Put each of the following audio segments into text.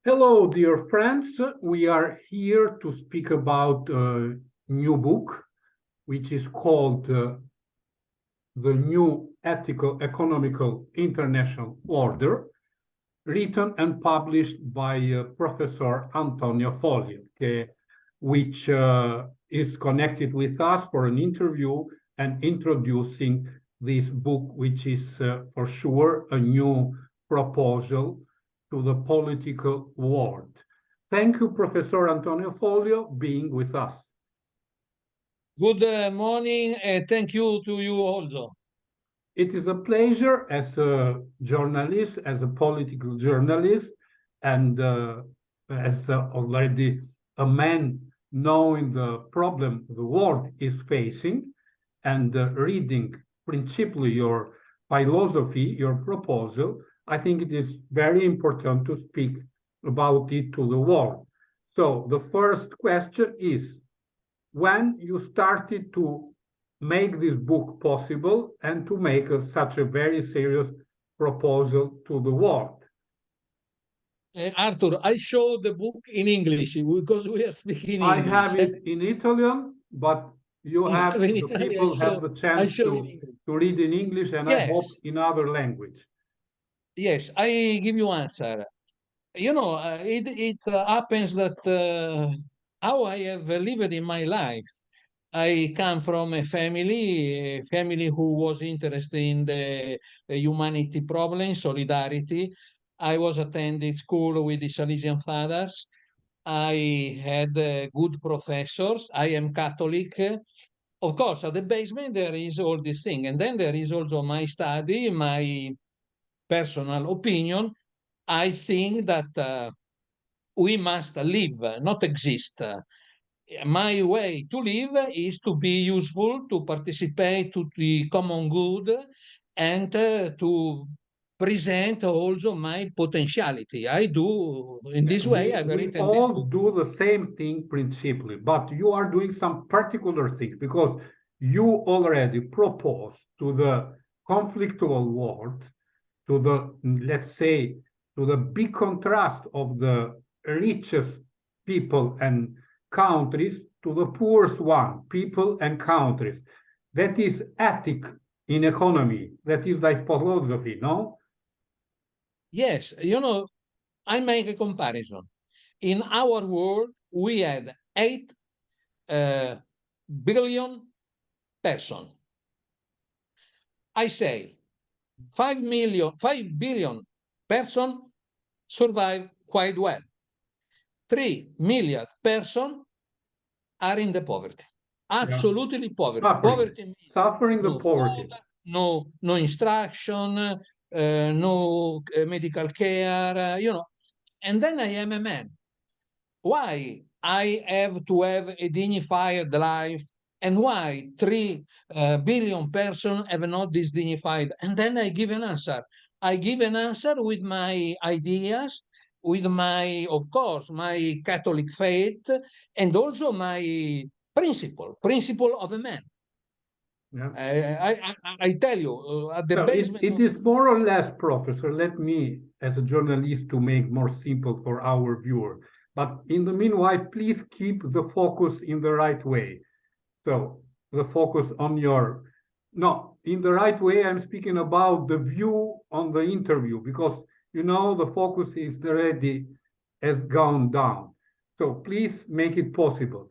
Hello, dear friends. We are here to speak about a new book, which is called The New Ethical Economical International Order, written and published by Professor Antonio Foglio, which is connected with us for an interview and introducing this book, which is for sure a new proposal to the political world. Thank you, Professor Antonio Foglio, being with us. Good morning, and thank you to you also. It is a pleasure as a journalist, as a political journalist, and as already a man knowing the problem the world is facing, and reading principally your philosophy, your proposal, I think it is very important to speak about it to the world. So the first question is, when you started to make this book possible and to make such a very serious proposal to the world? Artur, I show the book in English because we are speaking English. I have it in Italian, but you have in the Italian, people have the chance to read in English, and yes. I hope in other language. Yes, I give you answer. You know, it happens that how I have lived in my life. I come from a family who was interested in the humanity problem, solidarity. I was attending school with the Salesian Fathers. I had good professors. I am Catholic. Of course, at the basement, there is all this thing. And then there is also my study, my personal opinion. I think that we must live, not exist. My way to live is to be useful, to participate to the common good, and to present also my potentiality. I do in this way. I've written this book. Do the same thing principally, but you are doing some particular things because you already proposed to the conflictual world, to the, let's say, to the big contrast of the richest people and countries to the poorest one, people and countries. That is ethic in economy. That is like philosophy, no? Yes, you know, I make a comparison. In our world, we had 8 billion persons. I say 5 billion persons survive quite well. 3 million persons are in the poverty. Absolutely poverty. Poverty means suffering the poverty. Food, no instruction, no medical care, you know. And then I am a man. Why I have to have a dignified life, and why 3 billion persons have not this dignified? And then I give an answer. I give an answer with my ideas, with my, of course, my Catholic faith, and also my principle of a man. Yeah. I tell you, at the basement. It is more or less, Professor, let me, as a journalist, to make more simple for our viewer. But in the meanwhile, please keep the focus in the right way. So the focus on your, no, in the right way, I'm speaking about the view on the interview, because, you know, the focus is already has gone down. So please make it possible.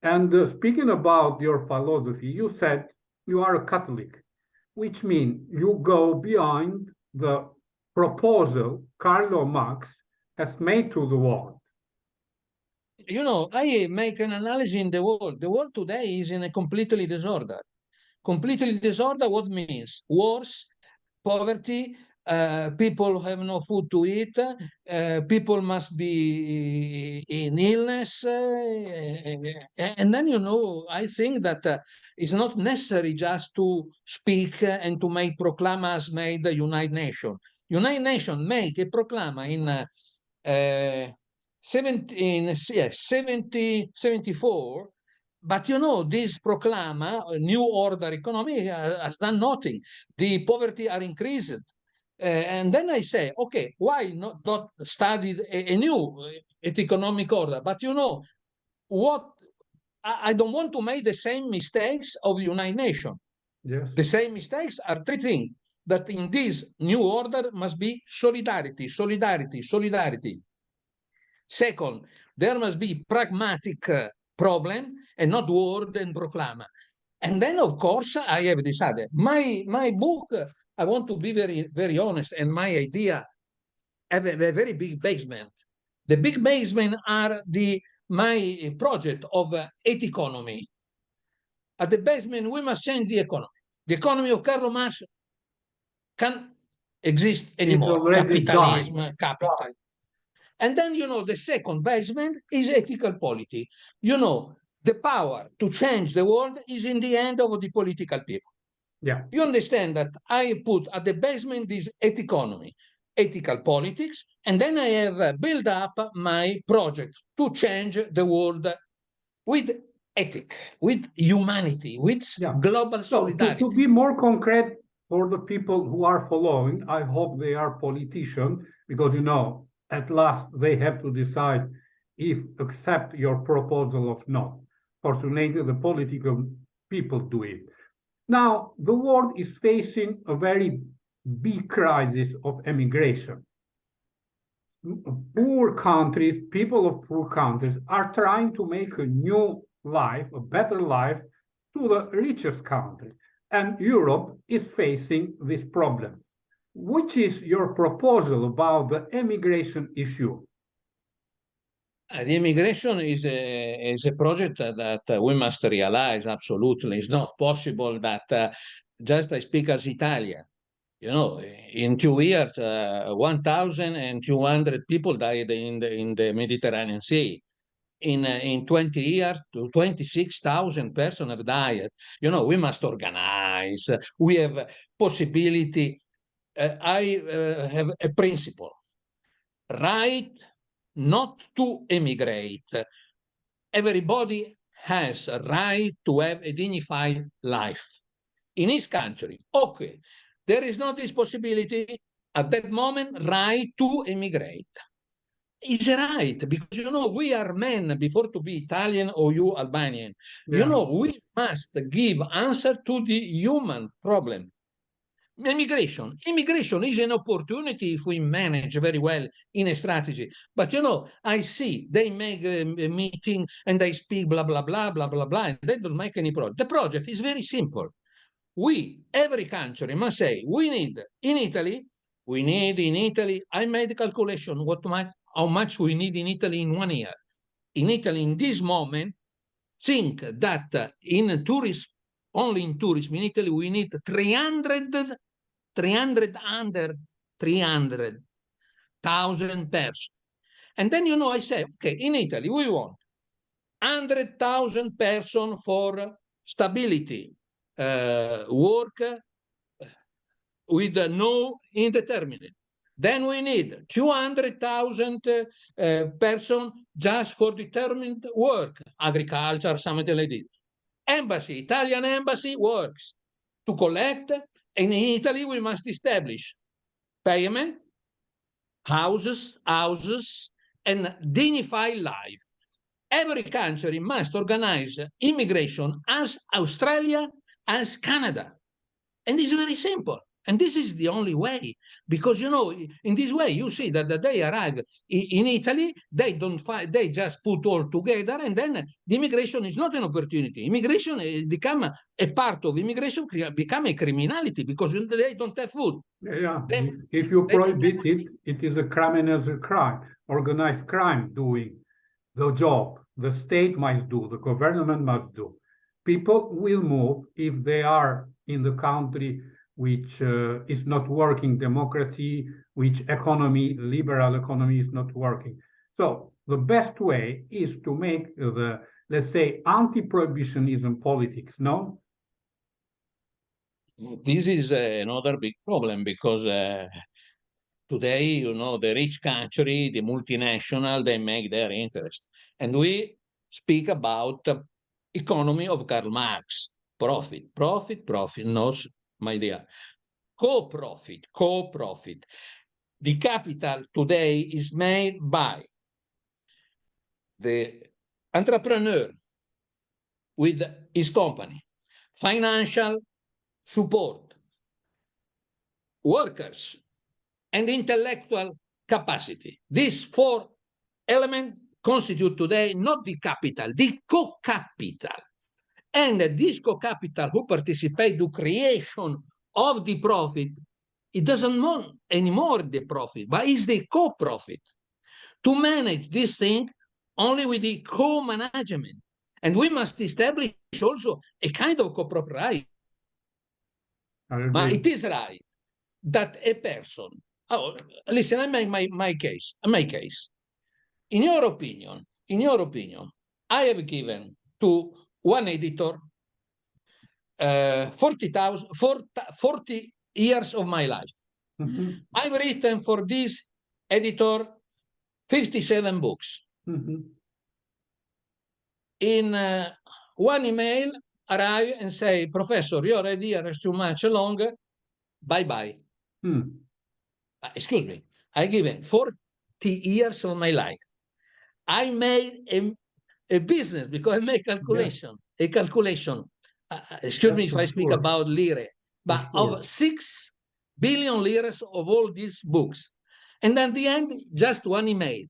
And speaking about your philosophy, you said you are a Catholic, which means you go beyond the proposal Karl Marx has made to the world. You know, I make an analysis in the world. The world today is in a completely disorder. Completely disorder, what means? Wars, poverty, people have no food to eat, people must be in illness. And then, you know, I think that it's not necessary just to speak and to make proclamas made the United Nations. United Nations make a proclama in 1774, but you know, this proclama, new order economy, has done nothing. The poverty are increased. And then I say, okay, why not study a new economic order? But you know what? I don't want to make the same mistakes of the United Nations. Yes. The same mistakes are three things: that in this new order must be solidarity, solidarity, solidarity. Second, there must be pragmatic problem and not word and proclama. And then, of course, I have decided my book. I want to be very honest, and my idea have a very big basement. The big basement are my project of ETHICONOMY. At the basement, we must change the economy. The economy of Karl Marx can't exist It's anymore. already Capitalism, died. capital. And then, you know, the second basement is ethical polity. You know, the power to change the world is in the hand of the political people. Yeah. You understand that I put at the basement this economy, ethical politics, and then I have built up my project to change the world with ethic, with humanity, with global So solidarity. to be more concrete for the people who are following, I hope they are politicians because, you know, at last they have to decide if accept your proposal or not. Fortunately, the political people do it. Now, the world is facing a very big crisis of emigration. Poor countries, people of poor countries are trying to make a new life, a better life to the richest country. And Europe is facing this problem. Which is your proposal about the emigration issue? The immigration is a project that we must realize absolutely. It's not possible that just I speak as Italian. You know, in 2 years, 1,200 people died in the Mediterranean Sea. In 20 years, 26,000 persons have died. You know, we must organize. We have possibility. I have a principle: right not to emigrate. Everybody has a right to have a dignified life in his country. Okay, there is not this possibility at that moment, right to emigrate. It's right, because, you know, we are men before to be Italian or you Albanian. You know, we must give answer to the human problem. Immigration is an opportunity if we manage very well in a strategy. But, you know, I see they make a meeting and they speak blah, blah, blah, blah, blah, blah, and they don't make any project. The project is very simple. Every country must say, we need in Italy, I made a calculation how much we need in Italy in 1 year. In Italy, in this moment, think that only in tourism in Italy, we need 300,000 persons. And then, you know, I say, okay, in Italy, we want 100,000 persons for stability, work with no indeterminate. Then we need 200,000 persons just for determined work, agriculture, something like this. Embassy, Italian embassy works to collect, and in Italy we must establish payment, houses, and dignified life. Every country must organize immigration as Australia, as Canada. And it's very simple. And this is the only way, because, you know, in this way, you see that they arrive in Italy, they don't fight, they just put all together, and then the immigration is not an opportunity. Immigration become a part of immigration, become a criminality because they don't have food. Yeah, if you prohibit it, it is a criminal crime, organized crime doing the job. The state must do, the government must do. People will move if they are in the country which is not working, democracy, which economy, liberal economy is not working. So the best way is to make the, let's say, anti-prohibitionism politics, no? This is another big problem because today, you know, the rich country, the multinational, they make their interest. And we speak about economy of Karl Marx, profit, profit, profit, no, my dear. co-profit, co-profit. The capital today is made by the entrepreneur with his company, financial support, workers, and intellectual capacity. These four elements constitute today not the capital, the co-capital. And this co-capital who participate to creation of the profit, it doesn't want anymore the profit, but it's the co-profit. To manage this thing only with the co-management. And we must establish also a kind of co-propriety. But it is right that a person, listen, I make my case. In your opinion, I have given to one editor 40 years of my life. Mm-hmm. I've written for this editor 57 books. Mm-hmm. In one email, arrive and say, Professor, your idea is too much longer. Bye-bye. Excuse me. I given 40 years of my life. I made a business because I make calculation, yes. A calculation. Excuse me if I speak about lire, but of 6 billion liras of all these books. And at the end, just one email.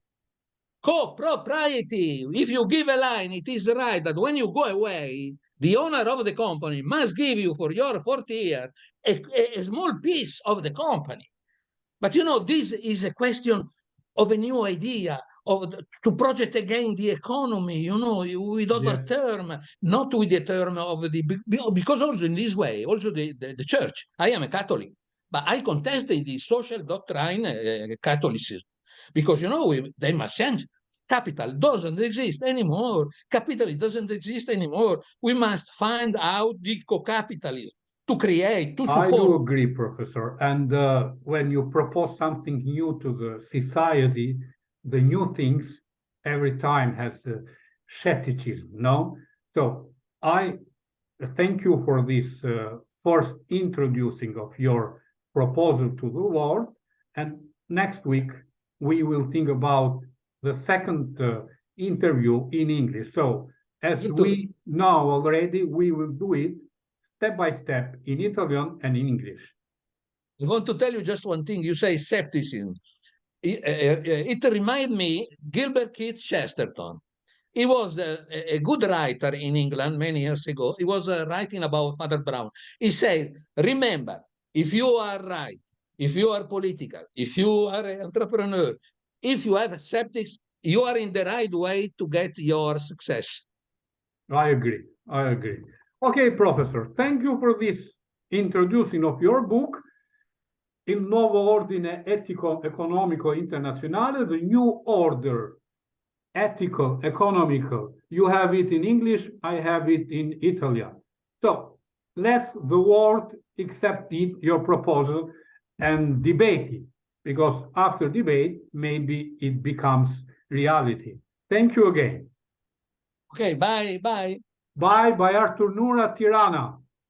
Co-propriety. If you give a line, it is right that when you go away, the owner of the company must give you for your 40 years a small piece of the company. But you know, this is a question of a new idea, to project again the economy, you know, with other term, not with the term of the, because also in this way, also the church, I am a Catholic, but I contested the social doctrine Catholicism, because, you know, they must change. Capital doesn't exist anymore. Capitalism doesn't exist anymore. We must find out the co-capitalism to create, to support. I do agree, Professor. And when you propose something new to the society, the new things every time has fetishism, no? So I thank you for this first introducing of your proposal to the world. And next week, we will think about the second interview in English. So as we know already, we will do it step by step in Italian and in English. I want to tell you just one thing. You say skepticism. It reminds me Gilbert Keith Chesterton. He was a good writer in England many years ago. He was writing about Father Brown. He said, remember, if you are right, if you are political, if you are an entrepreneur, if you have skeptics, you are in the right way to get your success. I agree. I agree. Okay, Professor, thank you for this introducing of your book, Il nuovo ordine etico-economico internazionale, the new order, ethical, economical. You have it in English, I have it in Italian. So let the world accept your proposal and debate it, because after debate, maybe it becomes reality. Thank you again. Okay, bye, bye. Bye, by Artur Nura, Tirana.